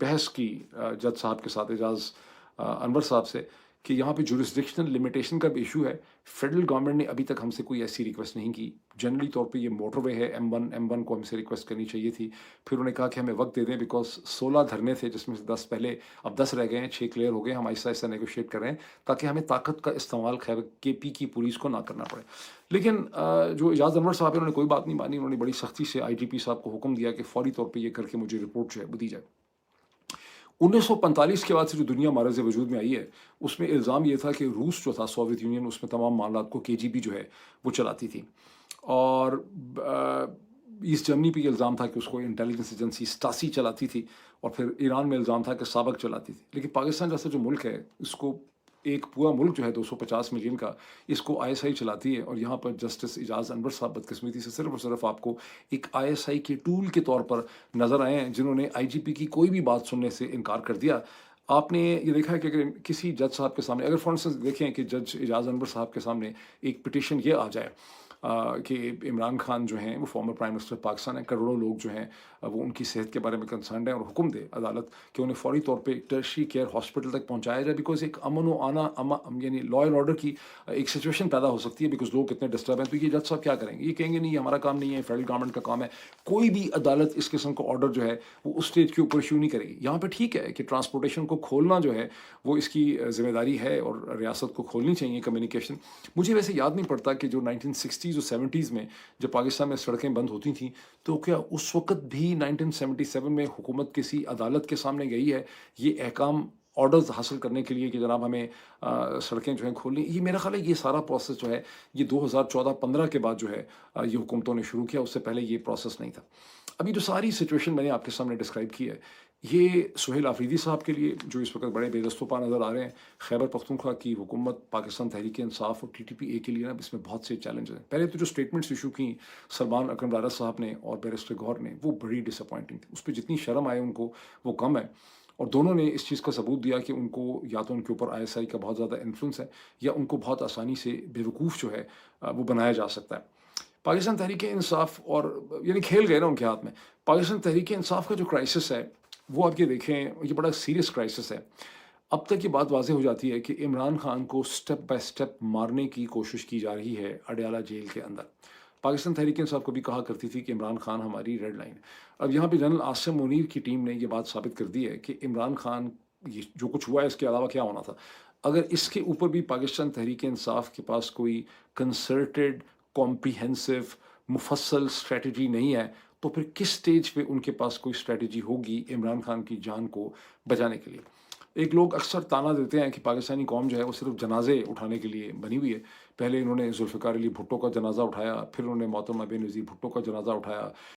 बहस की जज साहब के साथ, एजाज अनवर साहब से, कि यहाँ पे जुरिस्डिक्शनल लिमिटेशन का भी इशू है। फेडरल गवर्नमेंट ने अभी तक हमसे कोई ऐसी रिक्वेस्ट नहीं की। जनरली तौर पे ये मोटरवे है, M1 को हमसे रिक्वेस्ट करनी चाहिए थी। फिर उन्होंने कहा कि हमें वक्त दे दें, बिकॉज 16 धरने थे जिसमें से 10 पहले, अब 10 रह गए हैं, 6 क्लियर हो गए। हम आहिस्ता आहिस्ता नेगोशिएट कर रहे हैं ताकि हमें ताकत का इस्तेमाल खैर KP की पुलिस को ना करना पड़े। लेकिन जो एजाज अनवर साहब है, उन्होंने कोई बात नहीं मानी। उन्होंने बड़ी सख्ती से IGP साहब को हुक्म दिया कि फौरी तौर पर यह करके मुझे रिपोर्ट जो है वो दी जाए। 1945 के बाद से जो दुनिया हमारे से वजूद में आई है, उसमें इल्ज़ाम ये था कि रूस जो था, सोवियत यूनियन, उसमें तमाम मामलात को KGB जो है वो चलाती थी। और ईस्ट जर्मनी पे ये इल्ज़ाम था कि उसको इंटेलिजेंस एजेंसी स्टासी चलाती थी। और फिर ईरान में इल्ज़ाम था कि साबक चलाती थी। लेकिन पाकिस्तान जैसा जो मुल्क है, इसको एक पूरा मुल्क जो है 250 मिलियन का, इसको ISI चलाती है। और यहाँ पर जस्टिस एजाज अनवर साहब बदकिस्मती से सिर्फ और सिर्फ आपको एक ISI के टूल के तौर पर नज़र आए हैं, जिन्होंने IGP की कोई भी बात सुनने से इनकार कर दिया। आपने ये देखा है कि अगर किसी जज साहब के सामने, अगर फॉर इंस्टेंस देखें कि जज एजाज अनवर साहब के सामने एक पिटिशन ये आ जाए कि इमरान खान जो हैं वो फॉर्मर प्राइम मिनिस्टर पाकिस्तान है, करोड़ों लोग जो हैं वो उनकी सेहत के बारे में कंसर्न है, और हुक्म दे अदालत कि उन्हें फौरी तौर पे टर्शरी केयर हॉस्पिटल तक पहुंचाया जाए, बिकॉज एक अमन व आना यानी लॉ एंड ऑर्डर की एक सिचुएशन पैदा हो सकती है, बिकॉज लोग कितने डिस्टर्ब हैं। तो ये जज साहब क्या करेंगे? ये कहेंगे नहीं, ये हमारा काम नहीं है, फेडरल गवर्नमेंट का काम है। कोई भी अदालत इस किस्म का ऑर्डर जो है वो उस स्टेज के ऊपर इशू नहीं करेगी। यहाँ पे ठीक है कि ट्रांसपोर्टेशन को खोलना जो है वो इसकी जिम्मेदारी है, और रियासत को खोलनी चाहिए कम्युनिकेशन। मुझे वैसे याद नहीं पड़ता कि जो 1960s और 70s में जब पाकिस्तान में सड़कें बंद होती थी, तो क्या उस वक़्त भी 1977 में हुकूमत किसी अदालत के सामने गई है ये अहकाम ऑर्डर्स हासिल करने के लिए कि जनाब हमें सड़कें जो हैं खोलनी? ये मेरा ख़्याल है ये सारा प्रोसेस जो है ये 2014-15 के बाद जो है ये हुकूमतों ने शुरू किया, उससे पहले ये प्रोसेस नहीं था। अभी जो सारी सिचुएशन मैंने आपके सामने डिस्क्राइब की है, ये सुहेल आफरीदी साहब के लिए जो इस वक्त बड़े बेदस्तोपा नज़र आ रहे हैं, खैबर पख्तूनख्वा की हुकूमत, पाकिस्तान तहरीक इंसाफ और TTPA के लिए ना इसमें बहुत से चैलेंज हैं। पहले तो जो स्टेटमेंट्स इशू की सलमान अकरम रारा साहब ने और बैरिस्टर गौहर ने, वो बड़ी डिसअपॉइंटिंग थी। उस पर जितनी शर्म आए उनको वो कम है। और दोनों ने इस चीज़ का सबूत दिया कि उनको या तो उनके ऊपर ISI का बहुत ज़्यादा इन्फ्लुएंस है, या उनको बहुत आसानी से बेवकूफ़ जो है वो बनाया जा सकता है। पाकिस्तान तहरीक इंसाफ और यानी खेल गए ना उनके हाथ में। पाकिस्तान तहरीक इंसाफ का जो क्राइसिस है, वो आप ये देखें, ये बड़ा सीरियस क्राइसिस है। अब तक ये बात वाज़ेह हो जाती है कि इमरान खान को स्टेप बाय स्टेप मारने की कोशिश की जा रही है अडयाला जेल के अंदर। पाकिस्तान तहरीक इंसाफ कभी कहा करती थी कि इमरान खान हमारी रेड लाइन है। अब यहाँ पे जनरल आसिम मुनीर की टीम ने ये बात साबित कर दी है कि इमरान खान, ये जो कुछ हुआ है इसके अलावा क्या होना था। अगर इसके ऊपर भी पाकिस्तान तहरीक इंसाफ के पास कोई कंसर्टेड, कॉम्प्रिहेंसिव, मुफस्सल स्ट्रेटजी नहीं है, तो फिर किस स्टेज पे उनके पास कोई स्ट्रेटजी होगी इमरान खान की जान को बचाने के लिए? एक लोग अक्सर ताना देते हैं कि पाकिस्तानी कौम जो है वो सिर्फ जनाजे उठाने के लिए बनी हुई है। पहले इन्होंने जुल्फ़िकार अली भुट्टो का जनाजा उठाया, फिर उन्होंने मोहतरमा बेनज़ीर भुट्टो का जनाजा उठाया,